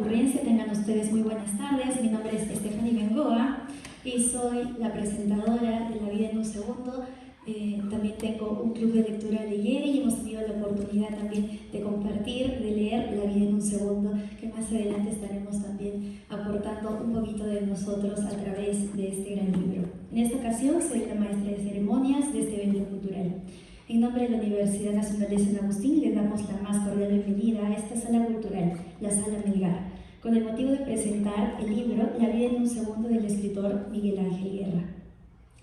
concurrencia, tengan ustedes muy buenas tardes. Mi nombre es Stephanie Bengoa y soy la presentadora de La vida en un segundo. También tengo un club de lectura leyera y hemos tenido la oportunidad también de compartir, de leer La vida en un segundo, que más adelante estaremos también aportando un poquito de nosotros a través de este gran libro. En esta ocasión soy la maestra de ceremonias de este evento cultural. En nombre de la Universidad Nacional de San Agustín le damos la más cordial bienvenida a esta sala cultural, la Sala Melgar, con el motivo de presentar el libro La vida en un segundo del escritor Miguel Ángel Guerra.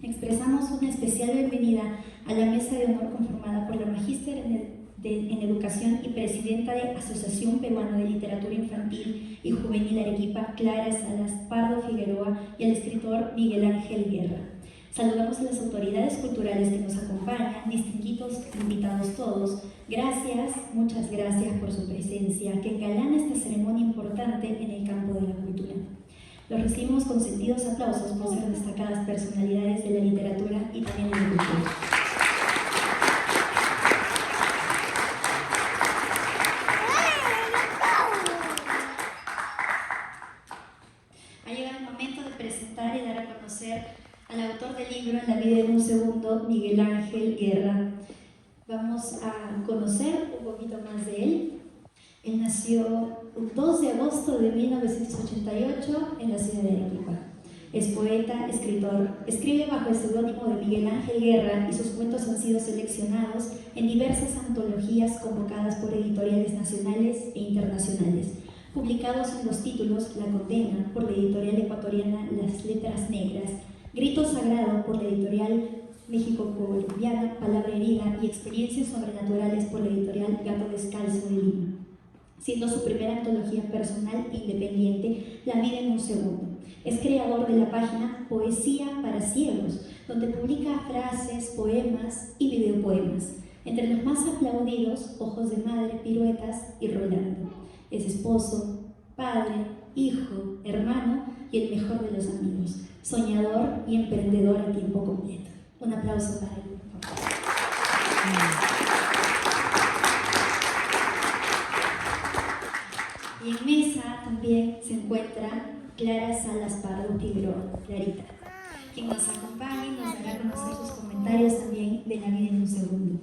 Expresamos una especial bienvenida a la mesa de honor conformada por la magíster en Educación y presidenta de Asociación Peruana de Literatura Infantil y Juvenil Arequipa, Clara Salas Pardo Figueroa, y al escritor Miguel Ángel Guerra. Saludamos a las autoridades culturales que nos acompañan, distinguidos invitados todos. Gracias, muchas gracias por su presencia, que engalana esta ceremonia importante en el campo de la cultura. Los recibimos con sentidos aplausos por ser destacadas personalidades de la literatura y también de la cultura. Ha llegado el momento de presentar y dar a conocer al autor del libro La vida en un segundo, Miguel Ángel Guerra. Vamos a conocer un poquito más de él. Él nació el 2 de agosto de 1988 en la ciudad de Arequipa. Es poeta, escritor, escribe bajo el seudónimo de Miguel Ángel Guerra y sus cuentos han sido seleccionados en diversas antologías convocadas por editoriales nacionales e internacionales, publicados en los títulos La Condena por la editorial ecuatoriana Las Letras Negras, Grito Sagrado por la editorial México-Colombiana Palabra Herida y Experiencias Sobrenaturales por la editorial Gato Descalzo de Lima, siendo su primera antología personal e independiente La vida en un segundo. Es creador de la página Poesía para Ciegos, donde publica frases, poemas y videopoemas. Entre los más aplaudidos, Ojos de Madre, Piruetas y Rolando. Es esposo, padre, hijo, hermano y el mejor de los amigos. Soñador y emprendedor a tiempo completo. Un aplauso para él, por favor. Y en mesa también se encuentra Clara Salas Pardo Figueroa, Clarita, quien nos acompaña y nos dará a conocer sus comentarios también de La vida en un segundo.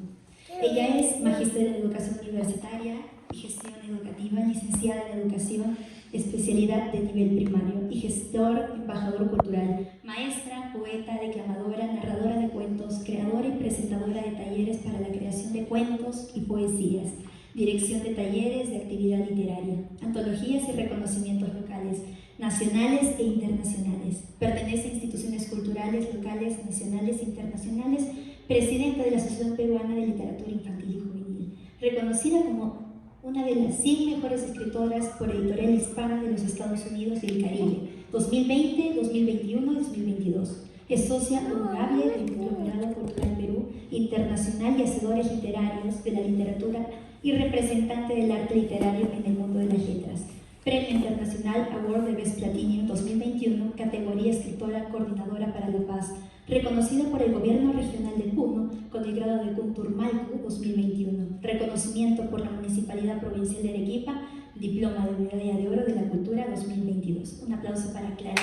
Ella es magíster en Educación Universitaria y Gestión Educativa, licenciada en Educación, especialidad de nivel primario, y gestor, embajador cultural, maestra, poeta, declamadora, narradora de cuentos, creadora y presentadora de talleres para la creación de cuentos y poesías, dirección de talleres de actividad literaria, antologías y reconocimientos locales, nacionales e internacionales. Pertenece a instituciones culturales locales, nacionales e internacionales, presidenta de la Asociación Peruana de Literatura Infantil y Juvenil, reconocida como una de las 100 mejores escritoras por Editorial Hispana de los Estados Unidos y el Caribe, 2020, 2021 y 2022. Es socia honorable del Conglomerado Cultural Perú, internacional y hacedores literarios de la literatura y representante del arte literario en el mundo de las letras. Premio Internacional Award de Best Platinum 2021, categoría escritora coordinadora para la paz, reconocida por el Gobierno Regional de Puno con el grado de Kunturmalcu 2021, reconocimiento por la Municipalidad Provincial de Arequipa, diploma de Medalla de Oro de la Cultura 2022. Un aplauso para Clara.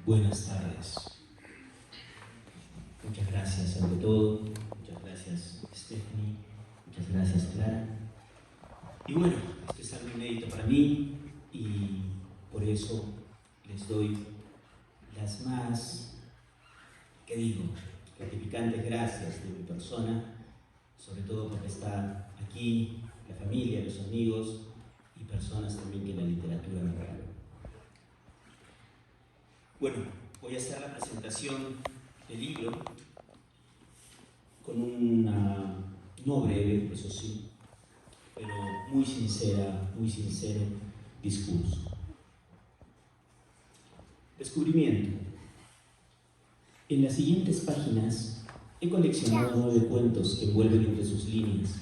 Buenas tardes. Muchas gracias sobre todo, muchas gracias Stephanie, muchas gracias Clara. Y bueno, esto es algo inédito para mí y por eso les doy las más, gratificantes gracias de mi persona, sobre todo porque está aquí la familia, los amigos y personas también que la literatura me regaló. Bueno, voy a hacer la presentación del libro con una, no breve, eso sí, pero muy sincero discurso. Descubrimiento. En las siguientes páginas he coleccionado 9 cuentos que envuelven entre sus líneas,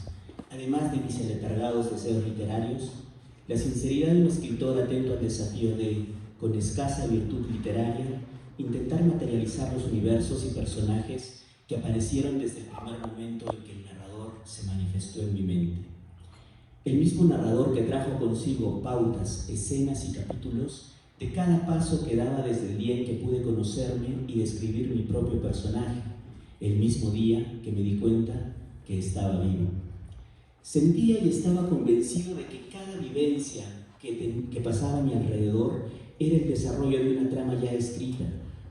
además de mis aletargados deseos literarios, la sinceridad de un escritor atento al desafío de, con escasa virtud literaria, intentar materializar los universos y personajes que aparecieron desde el primer momento en que el narrador se manifestó en mi mente. El mismo narrador que trajo consigo pautas, escenas y capítulos de cada paso que daba desde el día en que pude conocerme y describir mi propio personaje, el mismo día que me di cuenta que estaba vivo. Sentía y estaba convencido de que cada vivencia que pasaba a mi alrededor era el desarrollo de una trama ya escrita,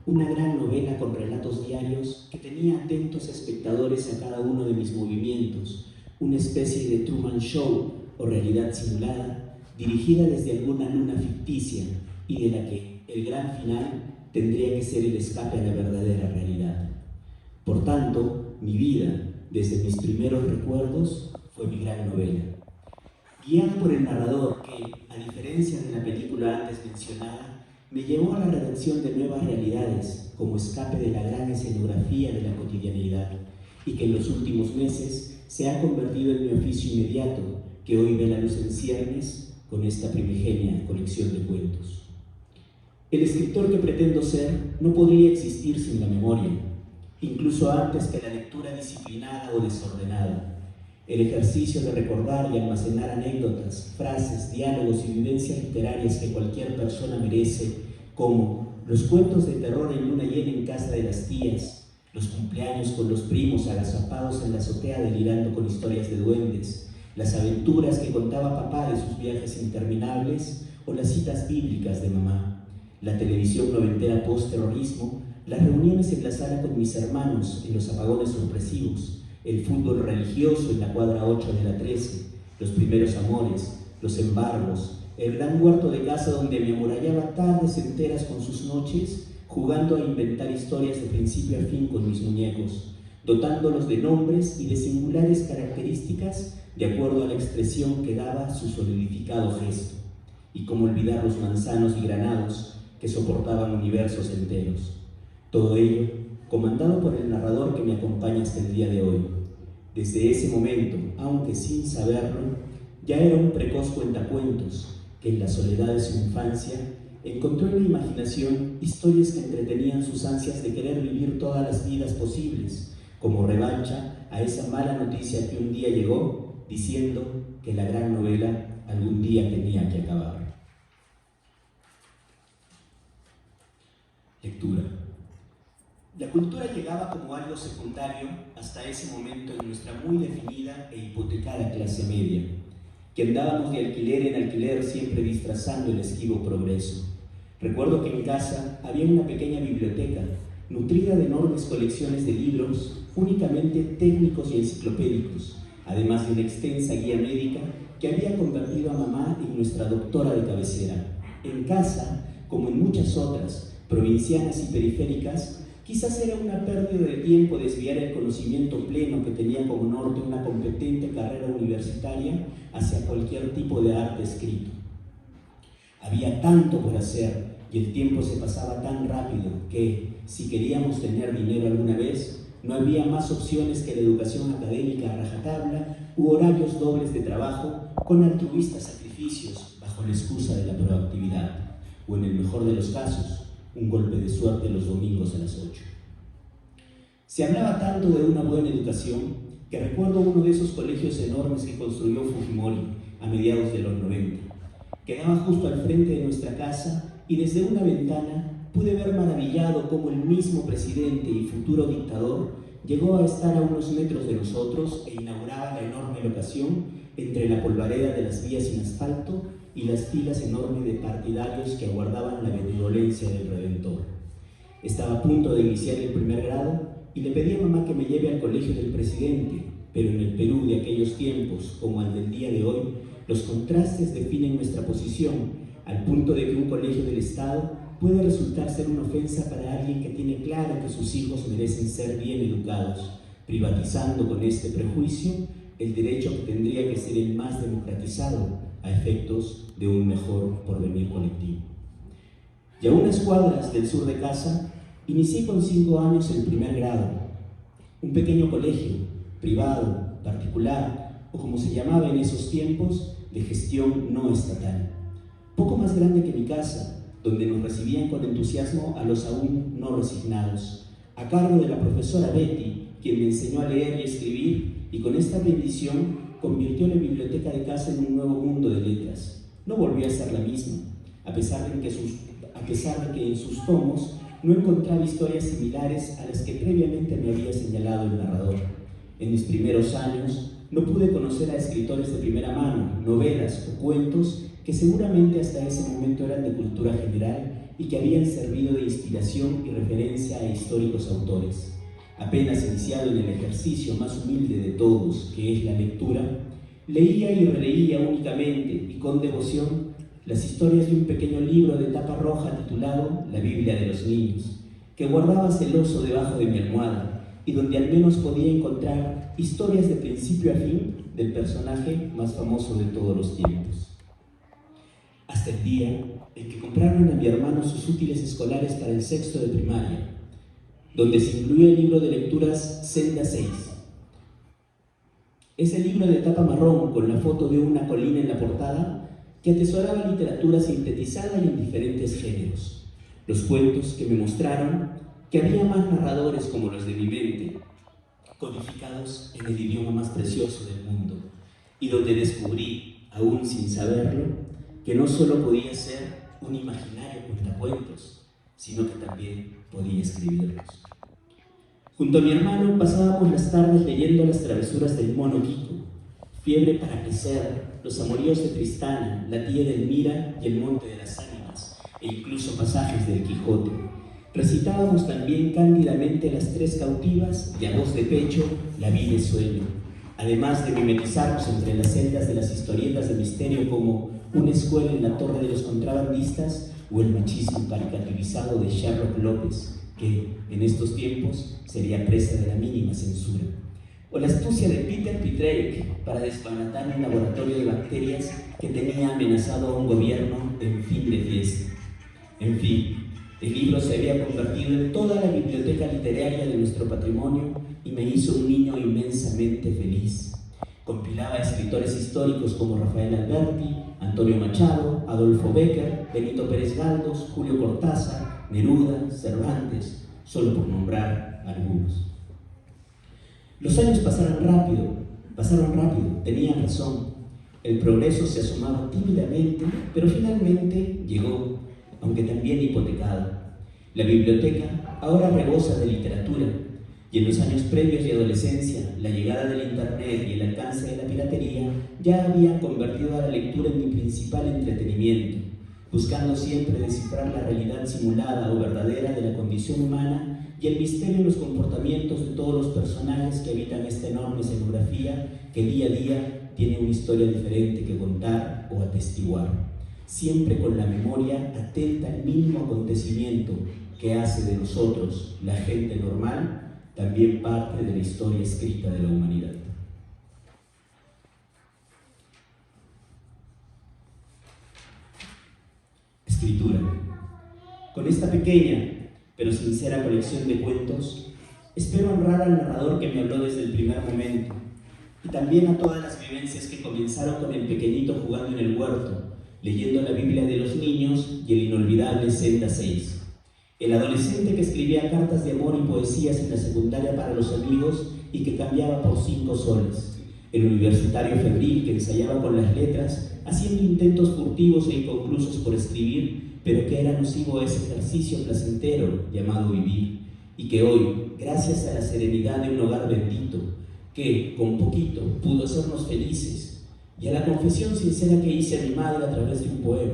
una gran novela con relatos diarios que tenía atentos espectadores a cada uno de mis movimientos, una especie de Truman Show o realidad simulada, dirigida desde alguna luna ficticia y de la que el gran final tendría que ser el escape a la verdadera realidad. Por tanto, mi vida, desde mis primeros recuerdos, fue mi gran novela. Guiado por el narrador que, a diferencia de la película antes mencionada, me llevó a la redacción de nuevas realidades como escape de la gran escenografía de la cotidianidad y que en los últimos meses se ha convertido en mi oficio inmediato, que hoy ve la luz en ciernes con esta primigenia colección de cuentos. El escritor que pretendo ser no podría existir sin la memoria, incluso antes que la lectura disciplinada o desordenada. El ejercicio de recordar y almacenar anécdotas, frases, diálogos y vivencias literarias que cualquier persona merece, como los cuentos de terror en luna llena en casa de las tías, los cumpleaños con los primos agazapados en la azotea delirando con historias de duendes, las aventuras que contaba papá de sus viajes interminables o las citas bíblicas de mamá, la televisión noventera post-terrorismo, las reuniones en la sala con mis hermanos en los apagones sorpresivos, el fútbol religioso en la cuadra 8 de la 13, los primeros amores, los embargos, el gran huerto de casa donde me amurallaba tardes enteras con sus noches, jugando a inventar historias de principio a fin con mis muñecos, dotándolos de nombres y de singulares características de acuerdo a la expresión que daba su solidificado gesto. Y cómo olvidar los manzanos y granados que soportaban universos enteros. Todo ello comandado por el narrador que me acompaña hasta el día de hoy. Desde ese momento, aunque sin saberlo, ya era un precoz cuentacuentos que en la soledad de su infancia encontró en la imaginación historias que entretenían sus ansias de querer vivir todas las vidas posibles, como revancha a esa mala noticia que un día llegó diciendo que la gran novela algún día tenía que acabar. Lectura. La cultura llegaba como algo secundario hasta ese momento en nuestra muy definida e hipotecada clase media, que andábamos de alquiler en alquiler siempre disfrazando el esquivo progreso. Recuerdo que en casa había una pequeña biblioteca, nutrida de enormes colecciones de libros, únicamente técnicos y enciclopédicos, además de una extensa guía médica que había convertido a mamá en nuestra doctora de cabecera. En casa, como en muchas otras, provincianas y periféricas, quizás era una pérdida de tiempo desviar el conocimiento pleno que tenía como norte una competente carrera universitaria hacia cualquier tipo de arte escrito. Había tanto por hacer y el tiempo se pasaba tan rápido que, si queríamos tener dinero alguna vez, no había más opciones que la educación académica a rajatabla u horarios dobles de trabajo con altruistas sacrificios bajo la excusa de la proactividad, o en el mejor de los casos, un golpe de suerte los domingos a las 8. Se hablaba tanto de una buena educación que recuerdo uno de esos colegios enormes que construyó Fujimori a mediados de los 90. Quedaba justo al frente de nuestra casa y desde una ventana pude ver maravillado cómo el mismo presidente y futuro dictador llegó a estar a unos metros de nosotros e inauguraba la enorme locación entre la polvareda de las vías sin asfalto y las filas enormes de partidarios que aguardaban la benevolencia del Redentor. Estaba a punto de iniciar el primer grado y le pedí a mamá que me lleve al colegio del presidente, pero en el Perú de aquellos tiempos, como al del día de hoy, los contrastes definen nuestra posición, al punto de que un colegio del Estado puede resultar ser una ofensa para alguien que tiene claro que sus hijos merecen ser bien educados, privatizando con este prejuicio el derecho que tendría que ser el más democratizado a efectos de un mejor porvenir colectivo. Y a unas cuadras del sur de casa, inicié con 5 años el primer grado, un pequeño colegio, privado, particular, o como se llamaba en esos tiempos, de gestión no estatal. Poco más grande que mi casa, donde nos recibían con entusiasmo a los aún no resignados, a cargo de la profesora Betty, quien me enseñó a leer y escribir, y con esta bendición convirtió la biblioteca de casa en un nuevo mundo de letras. No volvió a ser la misma, a pesar de que en sus tomos no encontraba historias similares a las que previamente me había señalado el narrador. En mis primeros años no pude conocer a escritores de primera mano, novelas o cuentos que seguramente hasta ese momento eran de cultura general y que habían servido de inspiración y referencia a históricos autores. Apenas iniciado en el ejercicio más humilde de todos, que es la lectura, leía y releía únicamente y con devoción las historias de un pequeño libro de tapa roja titulado La Biblia de los Niños, que guardaba celoso debajo de mi almohada y donde al menos podía encontrar historias de principio a fin del personaje más famoso de todos los tiempos. Hasta el día en que compraron a mi hermano sus útiles escolares para el sexto de primaria, donde se incluía el libro de lecturas Senda 6. Ese libro de tapa marrón con la foto de una colina en la portada que atesoraba literatura sintetizada y en diferentes géneros. Los cuentos que me mostraron que había más narradores como los de mi mente, codificados en el idioma más precioso del mundo, y donde descubrí, aún sin saberlo, que no solo podía ser un imaginario cuentacuentos, sino que también podía escribirlos. Junto a mi hermano pasábamos las tardes leyendo las travesuras del mono Kiko, Fiebre para crecer, Los amoríos de Tristana, La tía de Elmira y El monte de las ánimas, e incluso pasajes del Quijote. Recitábamos también cándidamente Las tres cautivas y a voz de pecho La vida es sueño, además de mimetizarnos entre las celdas de las historietas de misterio como Una escuela en la torre de los contrabandistas o el machismo caricaturizado de Sherlock López, que en estos tiempos sería presa de la mínima censura, o la astucia de Peter Pitrake para desbaratar un laboratorio de bacterias que tenía amenazado a un gobierno en fin de fiesta. En fin, el libro se había convertido en toda la biblioteca literaria de nuestro patrimonio y me hizo un niño inmensamente feliz. Compilaba escritores históricos como Rafael Alberti, Antonio Machado, Adolfo Bécquer, Benito Pérez Galdós, Julio Cortázar, Neruda, Cervantes, solo por nombrar algunos. Los años pasaron rápido, tenían razón. El progreso se asomaba tímidamente, pero finalmente llegó, aunque también hipotecado. La biblioteca ahora rebosa de literatura, y en los años previos de adolescencia, la llegada del internet y el alcance de la piratería ya habían convertido a la lectura en mi principal entretenimiento, buscando siempre descifrar la realidad simulada o verdadera de la condición humana y el misterio en los comportamientos de todos los personajes que habitan esta enorme escenografía que día a día tiene una historia diferente que contar o atestiguar, siempre con la memoria atenta al mínimo acontecimiento que hace de nosotros, la gente normal, también parte de la historia escrita de la humanidad. Escritura. Con esta pequeña pero sincera colección de cuentos, espero honrar al narrador que me habló desde el primer momento, y también a todas las vivencias que comenzaron con el pequeñito jugando en el huerto, leyendo la Biblia de los niños y el inolvidable Senda 6. El adolescente que escribía cartas de amor y poesías en la secundaria para los amigos y que cambiaba por 5 soles. El universitario febril que ensayaba con las letras, haciendo intentos furtivos e inconclusos por escribir, pero que era nocivo a ese ejercicio placentero llamado vivir, y que hoy, gracias a la serenidad de un hogar bendito, que con poquito pudo hacernos felices, y a la confesión sincera que hice a mi madre a través de un poema,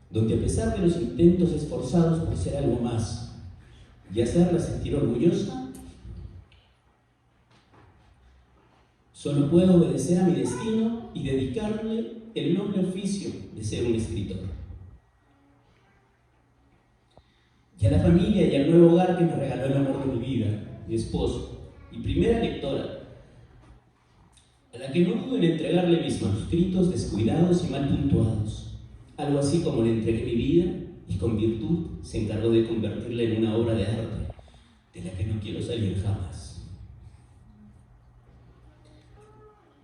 donde a pesar de los intentos esforzados por ser algo más y hacerla sentir orgullosa, solo puedo obedecer a mi destino y dedicarle el noble oficio de ser un escritor. Y a la familia y al nuevo hogar que me regaló el amor de mi vida, mi esposo, mi primera lectora, a la que no dudo en entregarle mis manuscritos descuidados y mal puntuados, algo así como le entregué mi vida y con virtud se encargó de convertirla en una obra de arte, de la que no quiero salir jamás.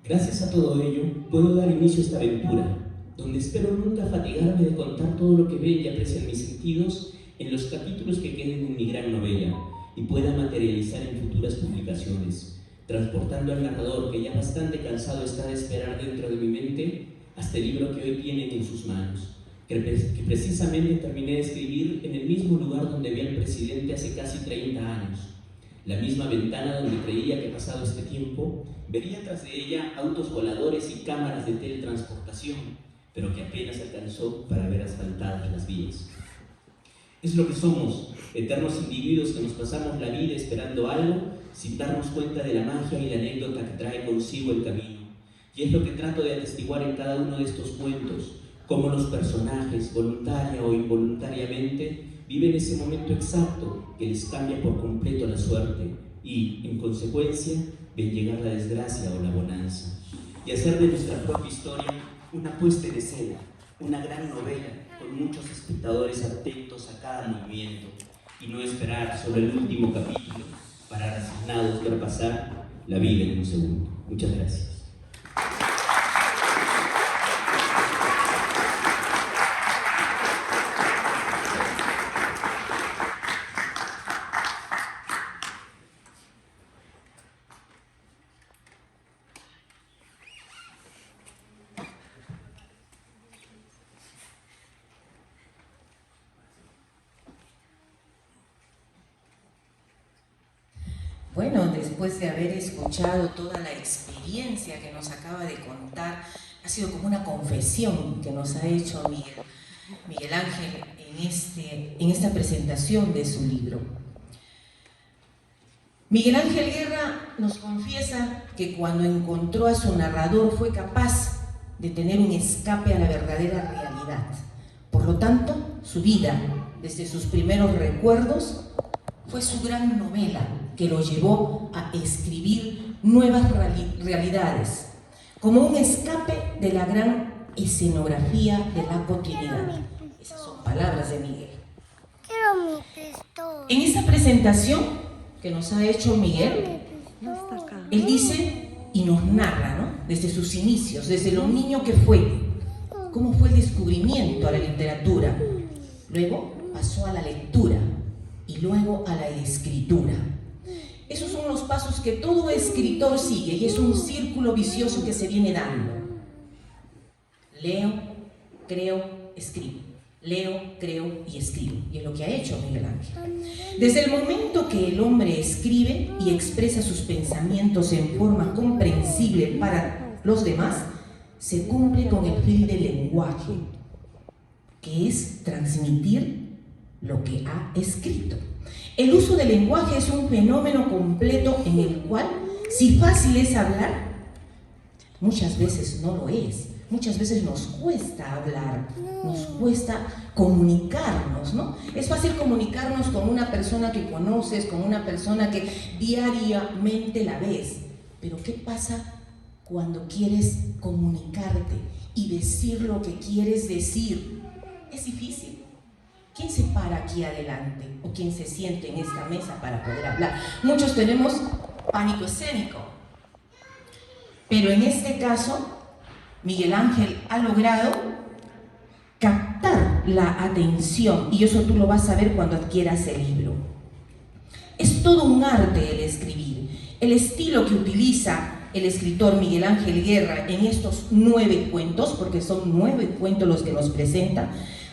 Gracias a todo ello, puedo dar inicio a esta aventura, donde espero nunca fatigarme de contar todo lo que ven y aprecian mis sentidos en los capítulos que queden en mi gran novela y pueda materializar en futuras publicaciones, transportando al narrador, que ya bastante cansado está de esperar dentro de mi mente, hasta el libro que hoy tienen en sus manos, que precisamente terminé de escribir en el mismo lugar donde vi al presidente hace casi 30 años, la misma ventana donde creía que pasado este tiempo vería tras de ella autos voladores y cámaras de teletransportación, pero que apenas alcanzó para ver asfaltadas las vías. Es lo que somos, eternos individuos que nos pasamos la vida esperando algo sin darnos cuenta de la magia y la anécdota que trae consigo el camino. Y es lo que trato de atestiguar en cada uno de estos cuentos, cómo los personajes, voluntaria o involuntariamente, viven ese momento exacto que les cambia por completo la suerte y, en consecuencia, ven llegar la desgracia o la bonanza. Y hacer de nuestra propia historia una puesta en escena, una gran novela con muchos espectadores atentos a cada movimiento y no esperar sobre el último capítulo para resignados ver pasar la vida en un segundo. Muchas gracias. Bueno, después de haber escuchado toda la experiencia que nos acaba de contar, ha sido como una confesión que nos ha hecho Miguel Ángel en esta presentación de su libro. Miguel Ángel Guerra nos confiesa que cuando encontró a su narrador fue capaz de tener un escape a la verdadera realidad. Por lo tanto, su vida, desde sus primeros recuerdos, fue su gran novela, que lo llevó a escribir nuevas realidades, como un escape de la gran escenografía de la cotidianidad. Esas son palabras de Miguel. En esa presentación que nos ha hecho Miguel, él dice y nos narra, ¿no?, desde sus inicios, desde lo niño que fue, cómo fue el descubrimiento a la literatura, luego pasó a la lectura y luego a la escritura. Esos son los pasos que todo escritor sigue y es un círculo vicioso que se viene dando. Leo, creo, escribo. Leo, creo y escribo. Y es lo que ha hecho Miguel Ángel. Desde el momento que el hombre escribe y expresa sus pensamientos en forma comprensible para los demás, se cumple con el fin del lenguaje, que es transmitir lo que ha escrito. El uso del lenguaje es un fenómeno completo en el cual, si fácil es hablar, muchas veces no lo es. Muchas veces nos cuesta hablar, nos cuesta comunicarnos, ¿no? Es fácil comunicarnos con una persona que conoces, con una persona que diariamente la ves. Pero ¿qué pasa cuando quieres comunicarte y decir lo que quieres decir? Es difícil. ¿Quién se para aquí adelante o quién se siente en esta mesa para poder hablar? Muchos tenemos pánico escénico, pero en este caso Miguel Ángel ha logrado captar la atención y eso tú lo vas a ver cuando adquieras el libro. Es todo un arte el escribir. El estilo que utiliza el escritor Miguel Ángel Guerra en estos 9 cuentos, porque son 9 cuentos los que nos presenta,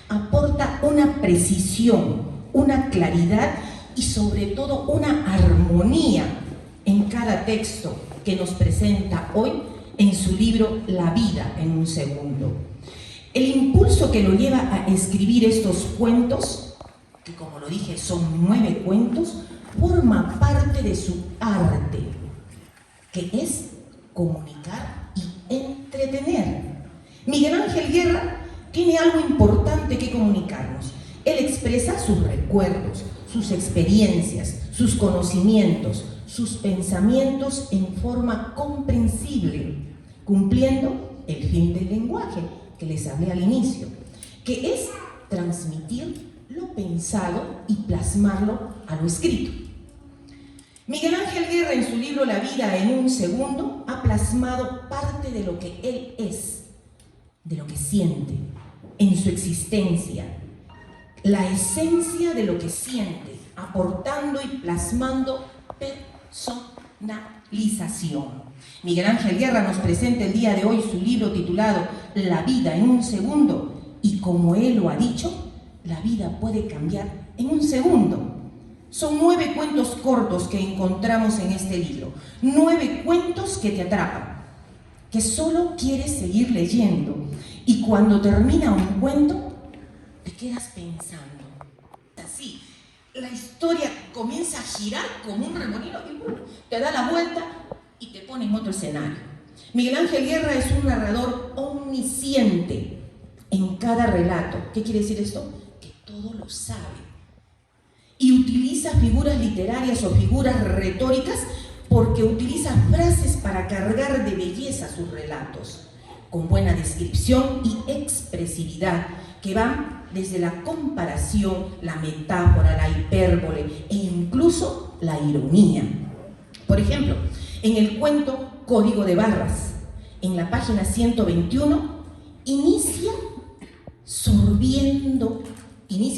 aporta una precisión, una claridad y sobre todo una armonía en cada texto que nos presenta hoy en su libro La vida en un segundo. El impulso que lo lleva a escribir estos cuentos, que como lo dije son 9 cuentos, forma parte de su arte, que es comunicar y entretener. Miguel Ángel Guerra tiene algo importante que comunicarnos. Él expresa sus recuerdos, sus experiencias, sus conocimientos, sus pensamientos en forma comprensible, cumpliendo el fin del lenguaje que les hablé al inicio, que es transmitir lo pensado y plasmarlo a lo escrito. Miguel Ángel Guerra en su libro La vida en un segundo ha plasmado parte de lo que él es, de lo que siente en su existencia, la esencia de lo que siente, aportando y plasmando personalización. Miguel Ángel Guerra nos presenta el día de hoy su libro titulado La vida en un segundo, y como él lo ha dicho, la vida puede cambiar en un segundo. Son 9 cuentos cortos que encontramos en este libro, 9 cuentos que te atrapan, que solo quieres seguir leyendo, y cuando termina un cuento, te quedas pensando. Así, la historia comienza a girar como un remolino y te da la vuelta y te pone en otro escenario. Miguel Ángel Guerra es un narrador omnisciente en cada relato. ¿Qué quiere decir esto? Que todo lo sabe. Y utiliza figuras literarias o figuras retóricas porque utiliza frases para cargar de belleza sus relatos, con buena descripción y expresividad, que van desde la comparación, la metáfora, la hipérbole e incluso la ironía. Por ejemplo, en el cuento Código de Barras, en la página 121, inicia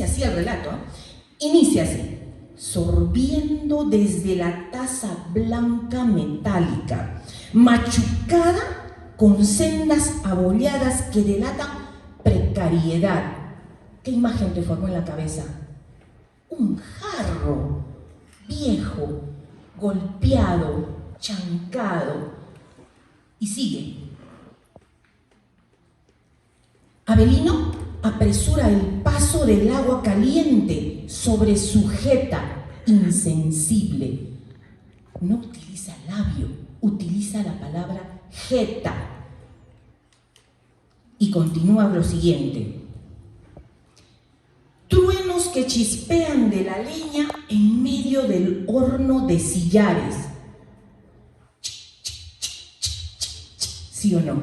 así el relato, inicia así: sorbiendo desde la taza blanca metálica, machucada con sendas abolladas que delatan precariedad. ¿Qué imagen te formó en la cabeza? Un jarro viejo, golpeado, chancado. Y sigue. Abelino apresura el paso del agua caliente sobre su jeta insensible. No utiliza labio, utiliza la palabra jeta. Y continúa lo siguiente: truenos que chispean de la leña en medio del horno de sillares. ¿Sí o no?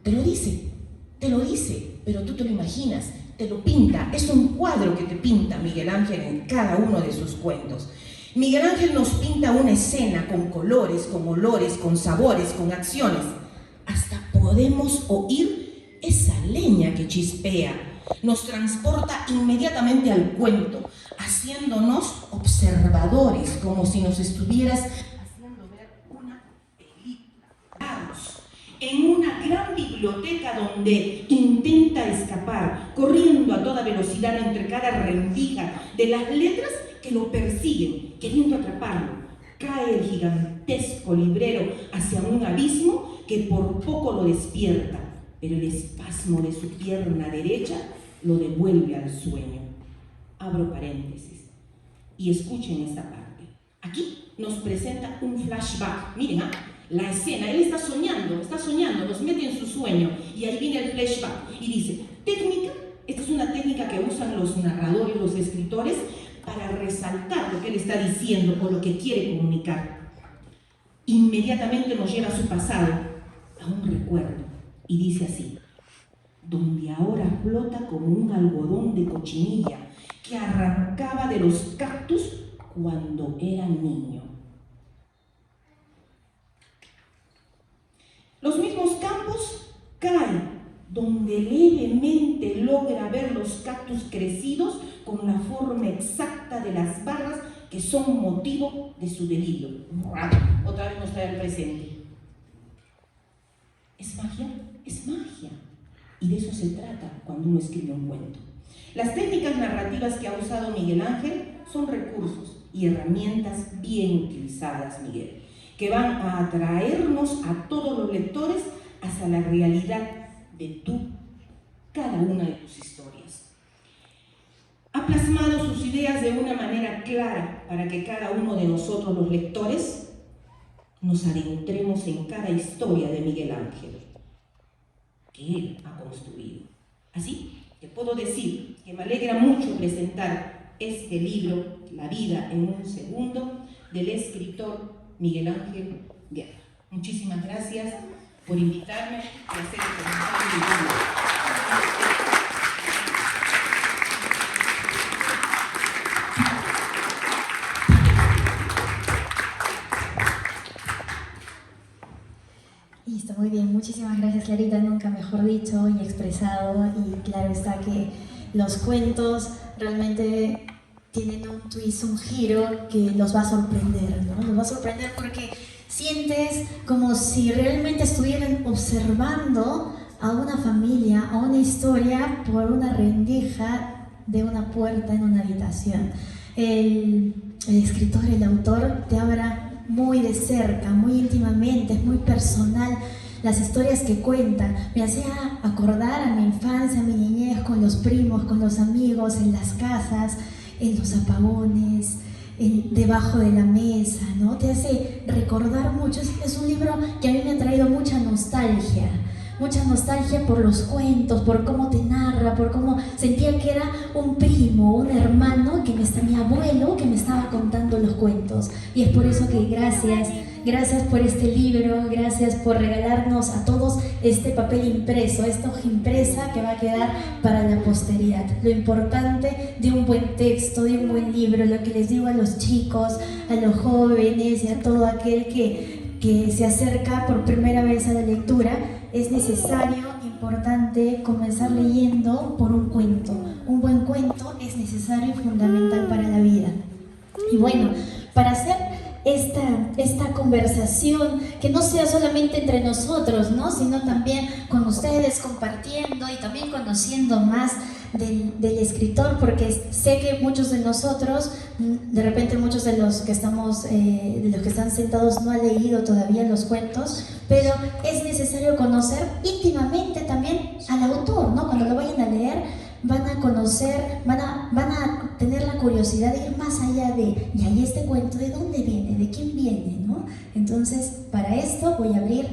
Te lo dice, pero tú te lo imaginas, te lo pinta. Es un cuadro que te pinta Miguel Ángel en cada uno de sus cuentos. Miguel Ángel nos pinta una escena con colores, con olores, con sabores, con acciones. Hasta podemos oír esa leña que chispea. Nos transporta inmediatamente al cuento, haciéndonos observadores, como si nos estuvieras haciendo ver una película. En una gran biblioteca donde intenta escapar, corriendo a toda velocidad entre cada rendija de las letras que lo persiguen, queriendo atraparlo. Cae el gigantesco librero hacia un abismo que por poco lo despierta, pero el espasmo de su pierna derecha lo devuelve al sueño. Abro paréntesis y escuchen esta parte. Aquí nos presenta un flashback. Miren, la escena, él está soñando, nos mete en su sueño y ahí viene el flashback y dice, técnica, esta es una técnica que usan los narradores, los escritores, para resaltar lo que él está diciendo o lo que quiere comunicar. Inmediatamente nos lleva a su pasado, a un recuerdo, y dice así: donde ahora flota como un algodón de cochinilla que arrancaba de los cactus cuando era niño. Los mismos campos caen donde levemente logra ver los cactus crecidos con la forma exacta de las barras que son motivo de su delirio. Otra vez nos trae al presente. ¿Es magia? Es magia. Y de eso se trata cuando uno escribe un cuento. Las técnicas narrativas que ha usado Miguel Ángel son recursos y herramientas bien utilizadas, Miguel, que van a atraernos a todos los lectores hacia la realidad de cada una de tus historias. Ha plasmado sus ideas de una manera clara para que cada uno de nosotros, los lectores, nos adentremos en cada historia de Miguel Ángel que él ha construido. Así que puedo decir que me alegra mucho presentar este libro, La vida en un segundo, del escritor Miguel Ángel Guerra. Muchísimas gracias por invitarme y hacer el comentario del libro. Listo, muy bien. muchísimas gracias, Clarita, nunca mejor dicho y expresado. Y claro está que los cuentos realmente tienen un twist, un giro que los va a sorprender, ¿no? Los va a sorprender porque sientes como si realmente estuvieran observando a una familia, a una historia por una rendija de una puerta en una habitación. El escritor, el autor, te habla muy de cerca, muy íntimamente, es muy personal. Las historias que cuenta me hacía acordar a mi infancia, a mi niñez, con los primos, con los amigos, en las casas, en los apagones, debajo de la mesa, ¿no? Te hace recordar mucho. Es un libro que a mí me ha traído mucha nostalgia por los cuentos, por cómo te narra, por cómo sentía que era un primo, un hermano, mi abuelo que me estaba contando los cuentos. Y es por eso que gracias por este libro, gracias por regalarnos a todos este papel impreso, esta hoja impresa que va a quedar para la posteridad. Lo importante de un buen texto, de un buen libro, lo que les digo a los chicos, a los jóvenes y a todo aquel que se acerca por primera vez a la lectura, es necesario, importante, comenzar leyendo por un cuento. Un buen cuento es necesario y fundamental para la vida. Y bueno, para hacer esta conversación, que no sea solamente entre nosotros, ¿no? Sino también con ustedes, compartiendo y también conociendo más del escritor, porque sé que muchos de nosotros, de repente muchos de los que están sentados no han leído todavía los cuentos, pero es necesario conocer íntimamente también al autor, ¿no? Cuando lo vayan a leer, van a conocer, van a tener la curiosidad de ir más allá de, y ahí este cuento, ¿de dónde viene? ¿De quién viene? ¿No? Entonces, para esto voy a abrir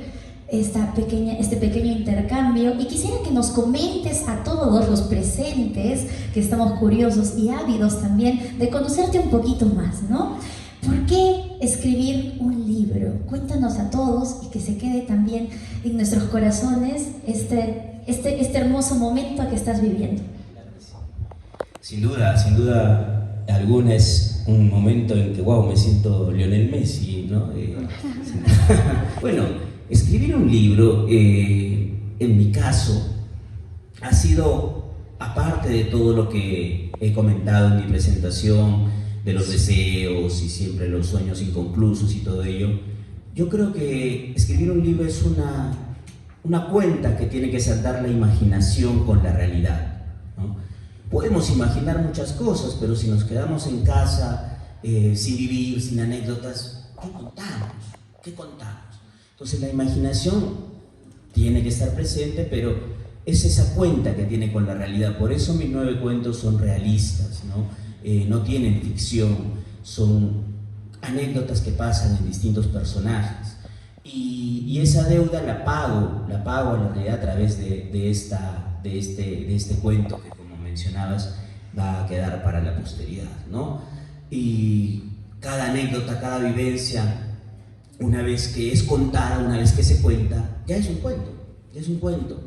este pequeño intercambio y quisiera que nos comentes a todos los presentes, que estamos curiosos y ávidos también de conocerte un poquito más, ¿no? ¿Por qué escribir un libro? Cuéntanos a todos y que se quede también en nuestros corazones este hermoso momento que estás viviendo. Sin duda alguna es un momento en que, wow, me siento Lionel Messi, ¿no? Bueno, escribir un libro, en mi caso, ha sido, aparte de todo lo que he comentado en mi presentación, de los deseos y siempre los sueños inconclusos y todo ello, yo creo que escribir un libro es una cuenta que tiene que saldar la imaginación con la realidad, ¿no? Podemos imaginar muchas cosas, pero si nos quedamos en casa, sin vivir, sin anécdotas, ¿qué contamos? ¿Qué contamos? Entonces la imaginación tiene que estar presente, pero es esa cuenta que tiene con la realidad. Por eso mis 9 cuentos son realistas, ¿no? No tienen ficción, son anécdotas que pasan en distintos personajes. Y esa deuda la pago a la realidad a través de este cuento que, como mencionabas, va a quedar para la posteridad, ¿no? Y cada anécdota, cada vivencia, una vez que es contada, una vez que se cuenta, ya es un cuento,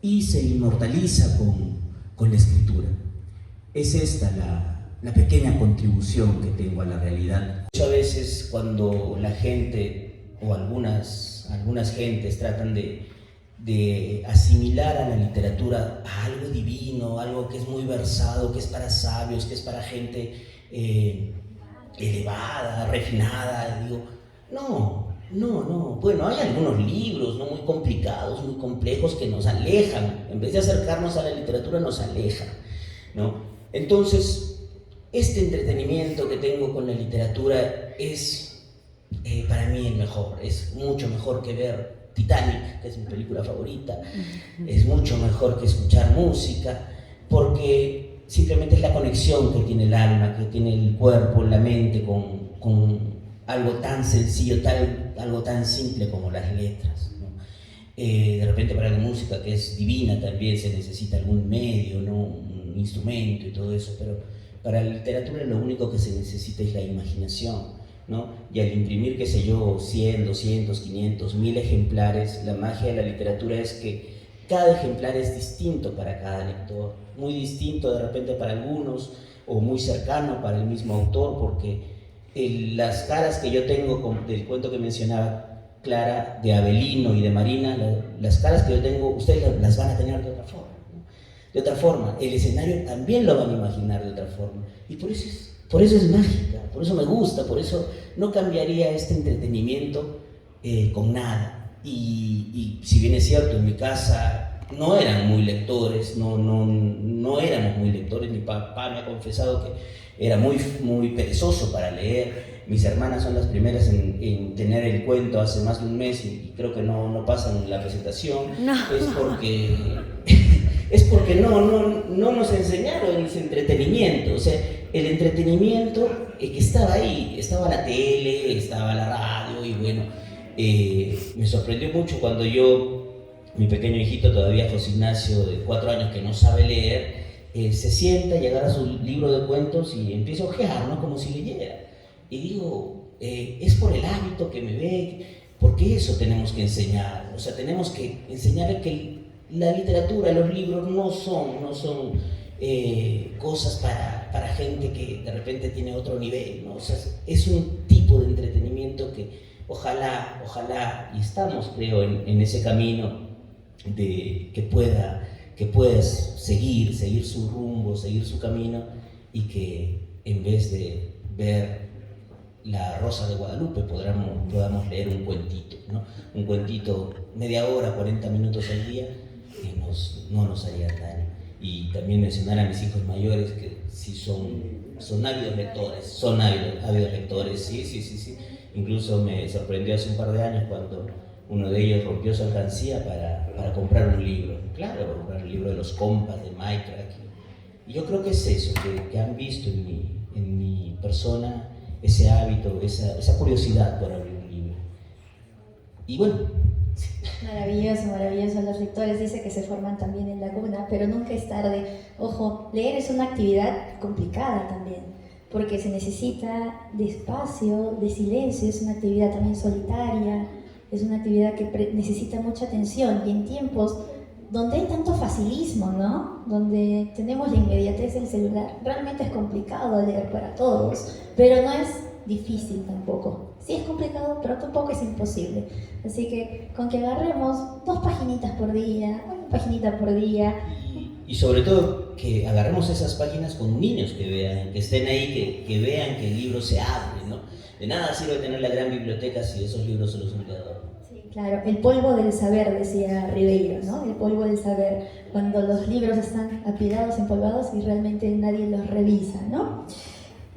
y se inmortaliza con la escritura. Es esta la pequeña contribución que tengo a la realidad. Muchas veces cuando la gente o algunas gentes tratan de asimilar a la literatura a algo divino, algo que es muy versado, que es para sabios, que es para gente elevada, refinada, digo, no. Bueno, hay algunos libros, ¿no?, muy complicados, muy complejos, que nos alejan. En vez de acercarnos a la literatura, nos alejan, ¿no? Entonces, este entretenimiento que tengo con la literatura es para mí el mejor. Es mucho mejor que ver Titanic, que es mi película favorita. Es mucho mejor que escuchar música, porque simplemente es la conexión que tiene el alma, que tiene el cuerpo, la mente con algo tan sencillo, algo tan simple como las letras, ¿no? De repente para la música, que es divina, también se necesita algún medio, ¿no?, un instrumento y todo eso, pero para la literatura lo único que se necesita es la imaginación, ¿no? Y al imprimir, qué sé yo, 100, 200, 500, 1000 ejemplares, la magia de la literatura es que cada ejemplar es distinto para cada lector, muy distinto de repente para algunos, o muy cercano para el mismo autor, porque las caras que yo tengo del cuento que mencionaba Clara, de Abelino y de Marina, las caras que yo tengo, ustedes las van a tener de otra forma, ¿no? De otra forma, el escenario también lo van a imaginar de otra forma. Y por eso es mágica, por eso me gusta, por eso no cambiaría este entretenimiento con nada. Y si bien es cierto, en mi casa no eran muy lectores, no éramos muy lectores, mi papá me ha confesado que era muy perezoso para leer. Mis hermanas son las primeras en tener el cuento hace más de un mes y creo que no pasan la presentación. No. Es porque no nos enseñaron ese entretenimiento. O sea, el entretenimiento que estaba ahí, estaba la tele, estaba la radio y bueno, me sorprendió mucho cuando mi pequeño hijito todavía, José Ignacio, de 4 años que no sabe leer, se sienta y agarra su libro de cuentos y empieza a hojear, ¿no? Como si leyera. Y digo, es por el hábito que me ve, porque eso tenemos que enseñar. O sea, tenemos que enseñar que la literatura, los libros no son cosas para gente que de repente tiene otro nivel, ¿no? O sea, es un tipo de entretenimiento que ojalá, y estamos, creo, en ese camino de que puedas seguir su rumbo, seguir su camino, y que en vez de ver La Rosa de Guadalupe podamos leer un cuentito, ¿no? Un cuentito, media hora, 40 minutos al día, que no nos haría daño. Y también mencionar a mis hijos mayores que sí son ávidos lectores, sí. Incluso me sorprendió hace un par de años cuando uno de ellos rompió su alcancía para comprar un libro. Claro, para comprar el libro de los compas de Minecraft. Y yo creo que es eso, que han visto en mi persona ese hábito, esa curiosidad por abrir un libro. Y bueno. Maravilloso. Los lectores dicen que se forman también en la cuna, pero nunca es tarde. Ojo, leer es una actividad complicada también, porque se necesita de espacio, de silencio, es una actividad también solitaria, es una actividad que necesita mucha atención, y en tiempos donde hay tanto facilismo, ¿no? Donde tenemos la inmediatez del celular, realmente es complicado leer para todos, pero no es difícil tampoco. Sí es complicado, pero tampoco es imposible. Así que con que agarremos 2 paginitas por día, 1 paginita por día. Y sobre todo que agarremos esas páginas con niños que vean, que estén ahí, que vean que el libro se abre, ¿no? De nada sirve tener la gran biblioteca si esos libros solo son de adorno. Sí, claro, el polvo del saber, decía Ribeiro, ¿no? El polvo del saber, cuando los libros están apilados, empolvados y realmente nadie los revisa, ¿no?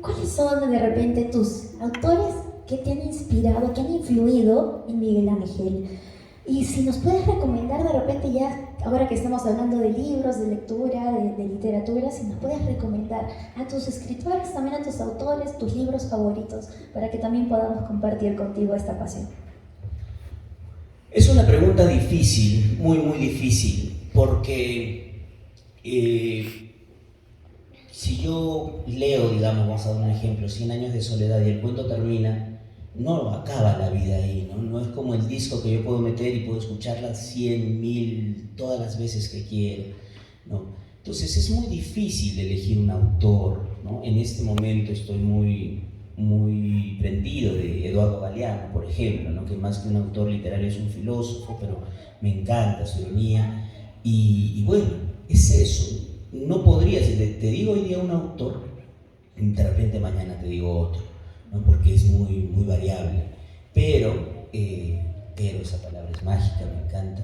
¿Cuáles son de repente tus autores que te han inspirado, que han influido en Miguel Ángel? Y si nos puedes recomendar de repente ya, ahora que estamos hablando de libros, de lectura, de literatura, si nos puedes recomendar a tus escritores, también a tus autores, tus libros favoritos, para que también podamos compartir contigo esta pasión. Es una pregunta difícil, muy difícil, porque si yo leo, digamos, vamos a dar un ejemplo, 100 años de soledad y el cuento termina, no acaba la vida ahí, ¿no? No es como el disco que yo puedo meter y puedo escucharla 100, 1000, todas las veces que quiero, ¿no? Entonces es muy difícil elegir un autor, ¿no? En este momento estoy muy prendido de Eduardo Galeano, por ejemplo, ¿no? Que más que un autor literario es un filósofo, pero me encanta su ironía. Y bueno, es eso. No podría, si te digo hoy día un autor, de repente mañana te digo otro, ¿no? Porque es muy variable. Pero esa palabra es mágica, me encanta.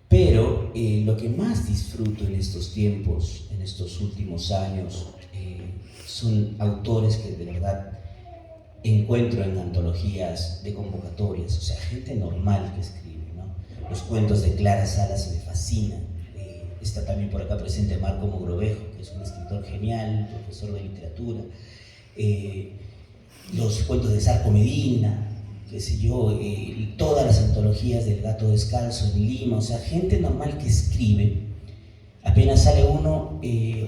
Pero lo que más disfruto en estos tiempos, en estos últimos años, son autores que de verdad encuentro en antologías de convocatorias, o sea, gente normal que escribe, ¿no? Los cuentos de Clara Salas me fascinan. Está también por acá presente Marco Mogrovejo, que es un escritor genial, profesor de literatura. Los cuentos de Sarco Medina, qué sé yo, todas las antologías del Gato Descalzo en Lima, o sea, gente normal que escribe. Apenas sale uno,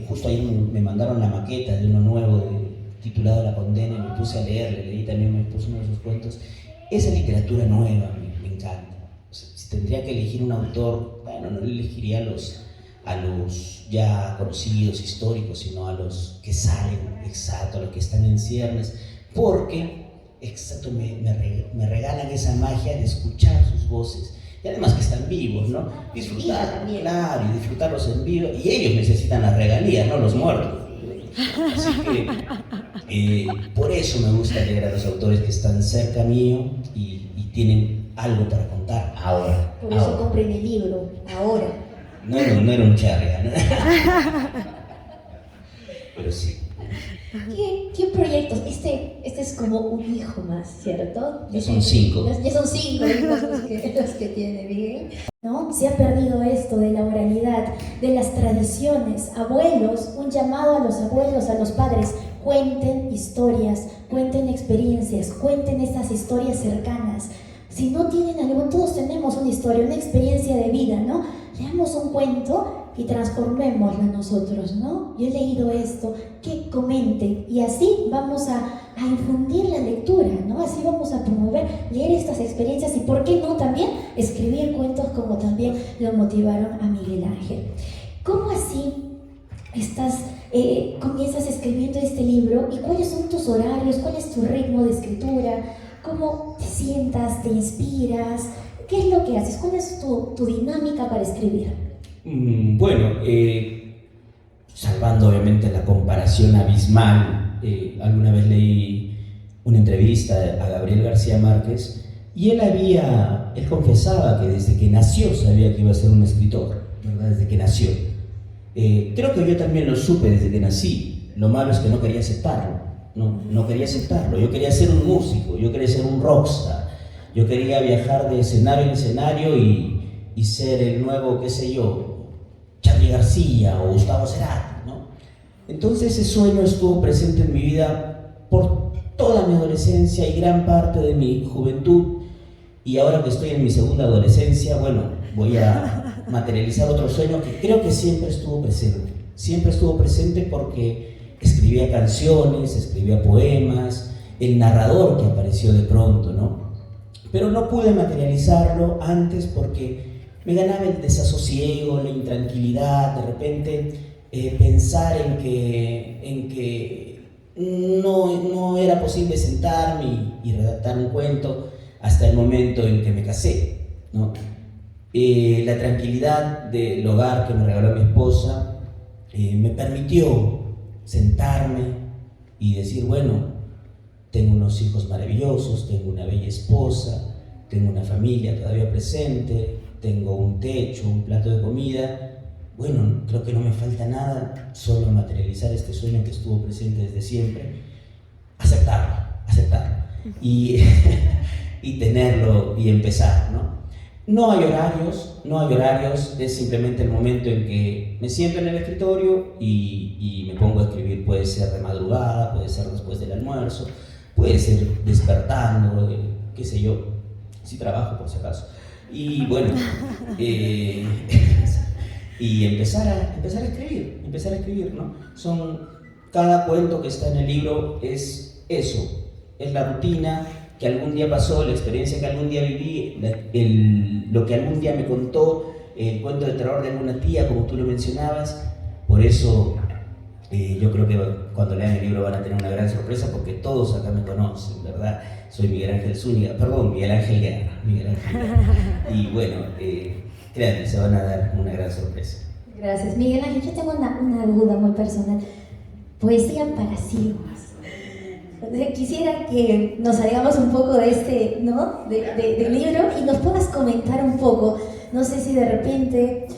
justo ahí me mandaron la maqueta de uno nuevo titulado La Condena y me puse a leer, leí también, me puse uno de sus cuentos. Esa literatura nueva me encanta. O sea, si tendría que elegir un autor, bueno, no elegiría a los ya conocidos, históricos, sino a los que salen, exacto, a los que están en ciernes, porque exacto, me regalan esa magia de escuchar sus voces. Y además que están vivos, ¿no? Disfrutar, claro, y disfrutarlos en vivo. Y ellos necesitan las regalías, no los muertos. Así que por eso me gusta leer a los autores que están cerca mío y tienen algo para contar ahora. Por eso compren el libro, ahora. No era un charga, ¿no? Pero sí. ¿Qué proyectos? Este es como un hijo más, ¿cierto? Ya son 5. Ya son 5 hijos los que tiene Miguel. ¿No? Se ha perdido esto de la oralidad, de las tradiciones. Abuelos, un llamado a los abuelos, a los padres. Cuenten historias, cuenten experiencias, cuenten estas historias cercanas. Si no tienen algo, todos tenemos una historia, una experiencia de vida, ¿no? Leamos un cuento y transformémoslo nosotros, ¿no? Yo he leído esto, que comenten, y así vamos a infundir la lectura, ¿no? Así vamos a promover, leer estas experiencias y, ¿por qué no también escribir cuentos como también lo motivaron a Miguel Ángel? ¿Cómo así comienzas escribiendo este libro y cuáles son tus horarios, cuál es tu ritmo de escritura, cómo te sientas, te inspiras, qué es lo que haces, cuál es tu dinámica para escribir? Bueno, salvando obviamente la comparación abismal, alguna vez leí una entrevista a Gabriel García Márquez y él confesaba que desde que nació sabía que iba a ser un escritor, ¿verdad? Desde que nació. Creo que yo también lo supe desde que nací. Lo malo es que no quería aceptarlo, no quería aceptarlo. Yo quería ser un músico, yo quería ser un rockstar, yo quería viajar de escenario en escenario y ser el nuevo, qué sé yo, Charly García o Gustavo Cerati, ¿no? Entonces ese sueño estuvo presente en mi vida por toda mi adolescencia y gran parte de mi juventud, y ahora que estoy en mi segunda adolescencia, bueno, voy a materializar otro sueño que creo que siempre estuvo presente porque escribía canciones, escribía poemas, el narrador que apareció de pronto, ¿no? Pero no pude materializarlo antes porque me ganaba el desasosiego, la intranquilidad, de repente pensar en que no era posible sentarme y redactar un cuento hasta el momento en que me casé, ¿no? La tranquilidad del hogar que me regaló mi esposa me permitió sentarme y decir, bueno, tengo unos hijos maravillosos, tengo una bella esposa, tengo una familia todavía presente, tengo un techo, un plato de comida. Bueno, creo que no me falta nada, solo materializar este sueño que estuvo presente desde siempre, aceptarlo y tenerlo y empezar, ¿no? No hay horarios, es simplemente el momento en que me siento en el escritorio y me pongo a escribir. Puede ser de madrugada, puede ser después del almuerzo, puede ser despertando, qué sé yo, si trabajo por si acaso. Y bueno, y empezar a escribir, ¿no? Cada cuento que está en el libro es eso, es la rutina que algún día pasó, la experiencia que algún día viví, lo que algún día me contó, el cuento de terror de alguna tía, como tú lo mencionabas. Por eso yo creo que cuando lean el libro van a tener una gran sorpresa, porque todos acá me conocen, ¿verdad? Soy Miguel Ángel Zúñiga, Miguel Ángel Guerra. Y bueno, créanme, se van a dar una gran sorpresa. Gracias, Miguel Ángel. Yo tengo una duda muy personal. Poesía para ciegos. Quisiera que nos salgamos un poco de este, ¿no? del libro y nos puedas comentar un poco. No sé si de repente,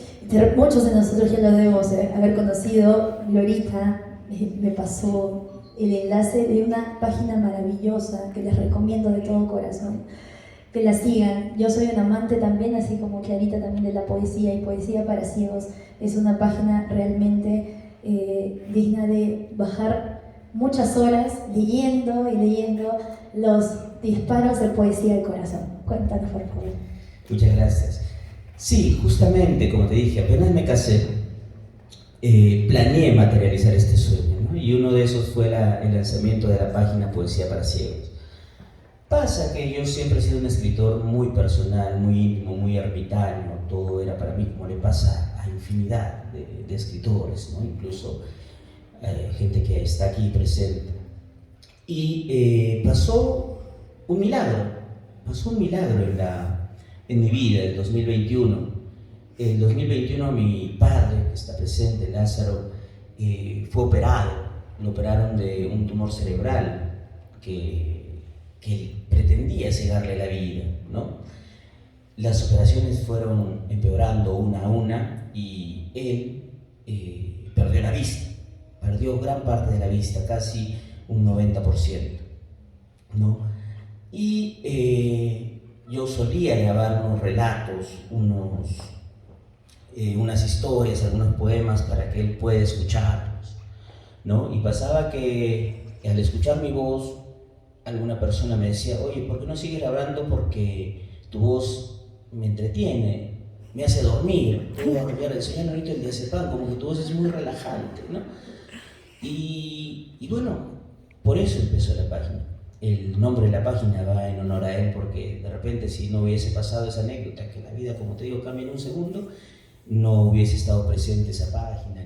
muchos de nosotros ya lo debemos haber conocido. Glorita me pasó el enlace de una página maravillosa que les recomiendo de todo corazón, que la sigan. Yo soy un amante también, así como Clarita, también de la poesía, y Poesía para Ciegos es una página realmente digna de bajar muchas horas leyendo los disparos de poesía del corazón. Cuéntanos, por favor. Muchas gracias. Sí, justamente, como te dije, apenas me casé, planeé materializar este sueño, ¿no? Y uno de esos fue el lanzamiento de la página Poesía para Ciegos. Pasa que yo siempre he sido un escritor muy personal, muy íntimo, muy ermitaño. Todo era para mí, como le pasa a infinidad de escritores, ¿no? Incluso gente que está aquí presente. Y pasó un milagro, pasó un milagro en mi vida, el 2021. En 2021 mi padre, que está presente, Lázaro, fue operado. Lo operaron de un tumor cerebral que pretendía cegarle la vida, ¿no? Las operaciones fueron empeorando una a una y él perdió la vista, perdió gran parte de la vista, casi un 90%, ¿no? Y yo solía grabar unos relatos, unas historias, algunos poemas para que él pueda escucharlos, ¿no? Y pasaba que al escuchar mi voz, alguna persona me decía, oye, ¿por qué no sigues grabando? Porque tu voz me entretiene, me hace dormir. Te voy a cambiar el señor ahorita el diazepam, como que tu voz es muy relajante, ¿no? Y bueno, por eso empezó la página. El nombre de la página va en honor a él, porque de repente si no hubiese pasado esa anécdota, que la vida, como te digo, cambia en un segundo, no hubiese estado presente esa página,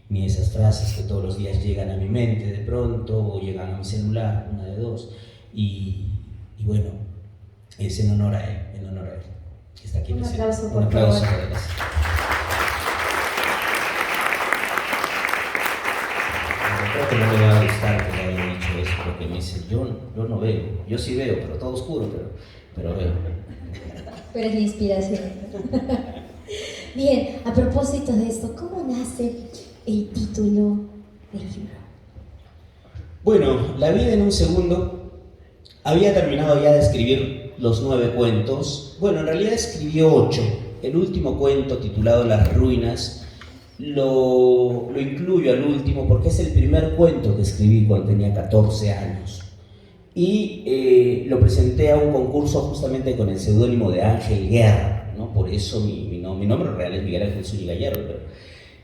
ni esas frases que todos los días llegan a mi mente de pronto, o llegan a mi celular, una de dos. Y bueno, es en honor a él, que está aquí Un presente. aplauso, por Un aplauso favor. para él. Creo que no le va a gustar que le haya dicho eso, porque me dice, yo no veo, yo sí veo, pero todo oscuro, pero veo. Pero es la inspiración. Bien, a propósito de esto, ¿cómo nace el título del libro? Bueno, La vida en un segundo. Había terminado ya de escribir los 9 cuentos. Bueno, en realidad escribió 8. El último cuento, titulado Las ruinas, lo incluyo al último porque es el primer cuento que escribí cuando tenía 14 años. Y lo presenté a un concurso justamente con el seudónimo de Ángel Guerra, ¿no? Por eso mi nombre real es Miguel Ángel Zúñiga Hierro,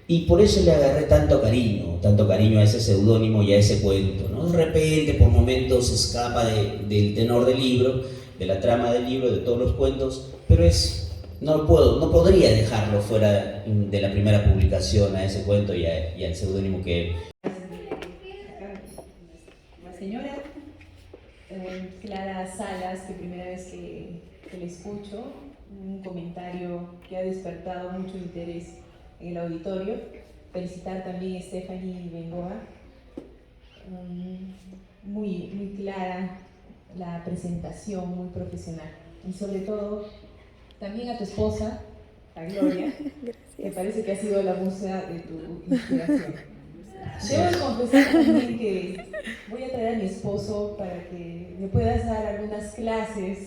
y por eso le agarré tanto cariño a ese seudónimo y a ese cuento, ¿no? De repente, por momentos, se escapa del tenor del libro, de la trama del libro, de todos los cuentos, pero no podría dejarlo fuera de la primera publicación a ese cuento y al seudónimo que... La señora Clara Salas, que primera vez que le escucho, un comentario que ha despertado mucho interés en el auditorio. Felicitar también a Stephanie Bengoa, muy clara la presentación, muy profesional. Y sobre todo, también a tu esposa, a Gloria, que parece que ha sido la musa de tu inspiración. Debo confesar también que voy a traer a mi esposo para que me puedas dar algunas clases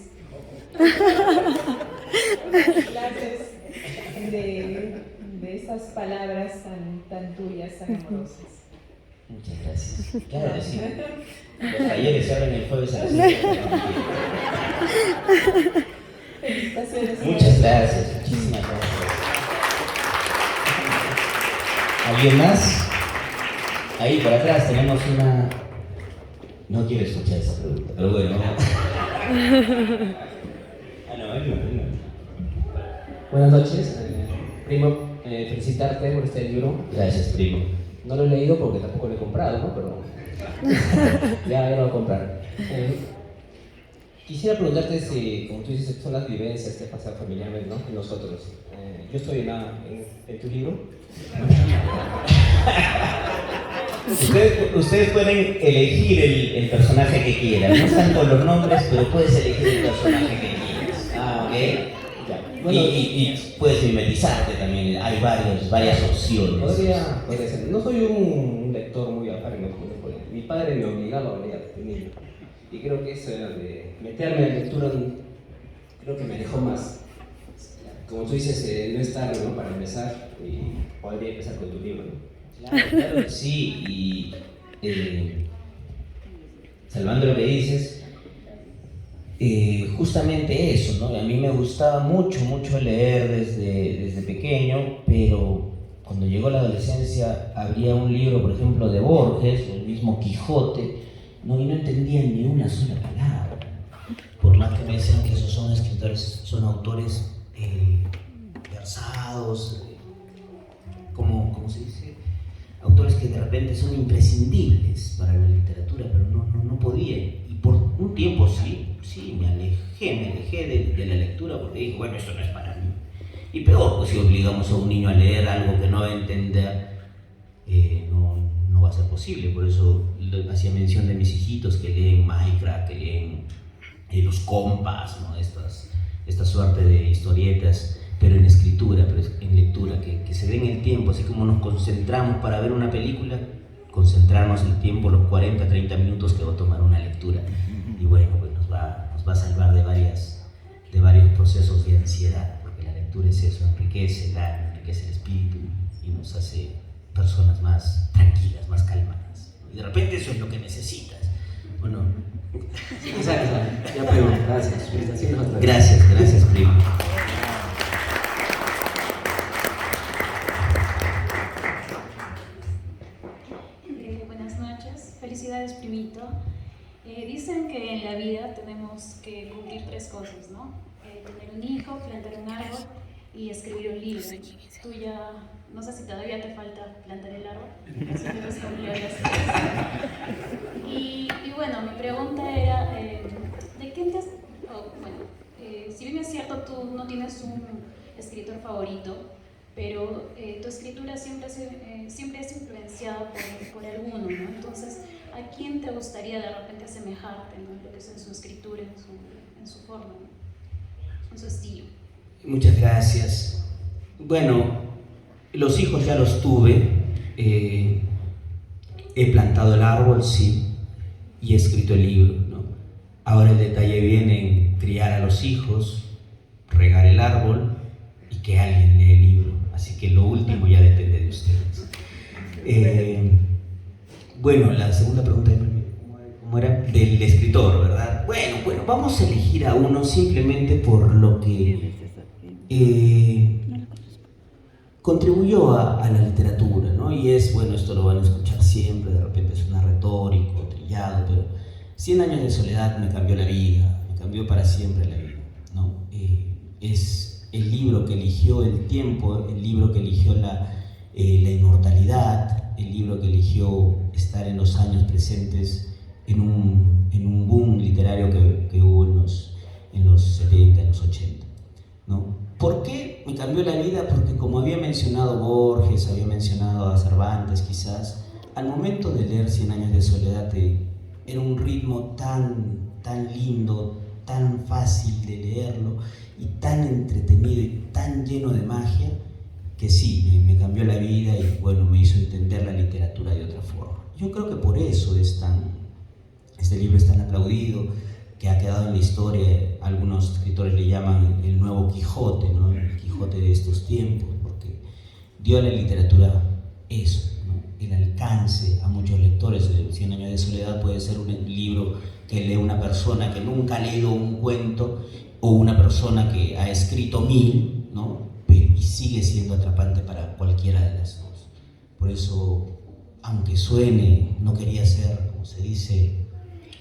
de estas palabras tan tuyas, tan amorosas. Muchas gracias. Claro que sí. Los talleres se abren el jueves a las 5 de la mañana. Felicitaciones. Muchas gracias, muchísimas gracias. ¿Alguien más? Ahí por atrás tenemos una... No quiero escuchar esa pregunta, pero bueno. Buenas noches, primo, felicitarte por este libro. Gracias, primo. No lo he leído porque tampoco lo he comprado, ¿no? Pero ya lo voy a comprar. Quisiera preguntarte si, como tú dices, son las vivencias que pasan familiarmente, ¿no? En nosotros. Yo estoy en tu libro. Ustedes pueden elegir el personaje que quieran. No están con los nombres, pero puedes elegir el personaje que quieras. ¿Ok? Ya. Bueno, Y puedes mimetizarte también. Hay varias opciones. podría ser. No soy un lector muy afán, mi padre me obligaba a leer de niño. Y creo que eso era de meterme en lectura, creo que me dejó más. Como tú dices, no es tarde, ¿no? Para empezar, y podría empezar con tu libro, ¿no? Claro que sí. Y salvando lo que dices, justamente eso, ¿no? A mí me gustaba mucho leer desde pequeño, pero cuando llegó la adolescencia habría un libro, por ejemplo, de Borges, el mismo Quijote, ¿no? Y no entendía ni una sola palabra. Por más que me decían que esos son escritores, son autores versados, ¿cómo se dice? Autores que de repente son imprescindibles para la literatura, pero no podía. Y por un tiempo sí sí, me alejé de la lectura porque dije, bueno, esto no es para mí. Y peor, pues si obligamos a un niño a leer algo que no va a entender, no va a ser posible. Por eso hacía mención de mis hijitos que leen Minecraft, que leen los compas, ¿no? Esta suerte de historietas, pero en escritura, pero en lectura, que se den el tiempo, así como nos concentramos para ver una película, concentrarnos el tiempo, los 40, 30 minutos que va a tomar una lectura. Y bueno, pues nos va a salvar de varios procesos de ansiedad, porque la lectura es eso, enriquece el alma, enriquece el espíritu y nos hace personas más tranquilas, más calmadas. Y de repente eso es lo que necesitas. Bueno, Exacto, ya pego, gracias. Felicitaciones otra vez. gracias, primo. Buenas noches, felicidades primito. Dicen que en la vida tenemos que cumplir 3 cosas, ¿no? Tener un hijo, plantar un árbol y escribir un libro. Tú ya, no sé si todavía te falta plantar el árbol, así que vas a cumplir las 3. Y bueno, mi pregunta era, ¿de qué te has... si bien es cierto, tú no tienes un escritor favorito, pero tu escritura siempre es influenciada por alguno, ¿no? Entonces, ¿a quién te gustaría de repente asemejarte, ¿no? Lo que es en su escritura, en su forma, ¿no? En su estilo? Muchas gracias. Bueno, los hijos ya los tuve. He plantado el árbol, sí, y he escrito el libro, ¿no? Ahora el detalle viene en criar a los hijos, regar el árbol y que alguien lea el libro. Así que lo último ya depende de ustedes. Bueno, la segunda pregunta, ¿cómo era? Del escritor, ¿verdad? Bueno, vamos a elegir a uno simplemente por lo que contribuyó a la literatura, ¿no? Y bueno, esto lo van a escuchar siempre, de repente suena retórico, trillado, pero 100 años de soledad me cambió la vida, me cambió para siempre la vida, ¿no? Es el libro que eligió el tiempo, el libro que eligió la inmortalidad, el libro que eligió estar en los años presentes en un boom literario que hubo en los 70, en los 80, ¿no? ¿Por qué me cambió la vida? Porque como había mencionado Borges, había mencionado a Cervantes quizás, al momento de leer 100 años de soledad era un ritmo tan lindo, tan fácil de leerlo y tan entretenido y tan lleno de magia que sí, me cambió la vida y bueno, me hizo entender la literatura de otra forma. Yo creo que por eso este libro es tan aplaudido, que ha quedado en la historia. Algunos escritores le llaman el nuevo Quijote, ¿no? El Quijote de estos tiempos, porque dio a la literatura eso, ¿no? El alcance a muchos lectores. 100 años de soledad puede ser un libro que lee una persona que nunca ha leído un cuento o una persona que ha escrito 1000, ¿no? Y sigue siendo atrapante para cualquiera de las dos. Por eso, aunque suene, no quería ser, como se dice,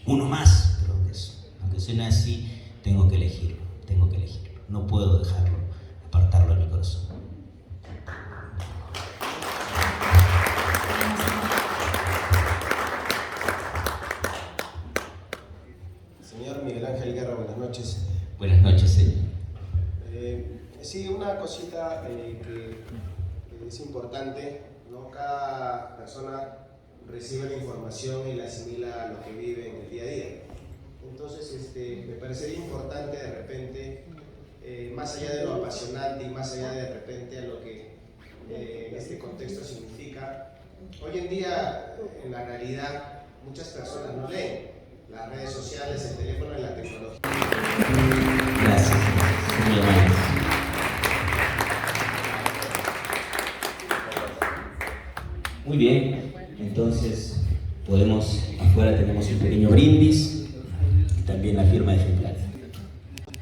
uno más, pero aunque suene así, tengo que elegirlo. No puedo dejarlo, apartarlo de mi corazón. Señor Miguel Ángel Guerra, buenas noches. Buenas noches, señor. Sí, una cosita que es importante, ¿no? Cada persona recibe la información y la asimila a lo que vive en el día a día. Entonces, me parecería importante de repente, más allá de lo apasionante y más allá de repente a lo que este contexto significa, hoy en día, en la realidad, muchas personas no leen. Las redes sociales, el teléfono y la tecnología. Gracias, muy amable. Muy bien, entonces afuera tenemos un pequeño brindis y también la firma ejemplar.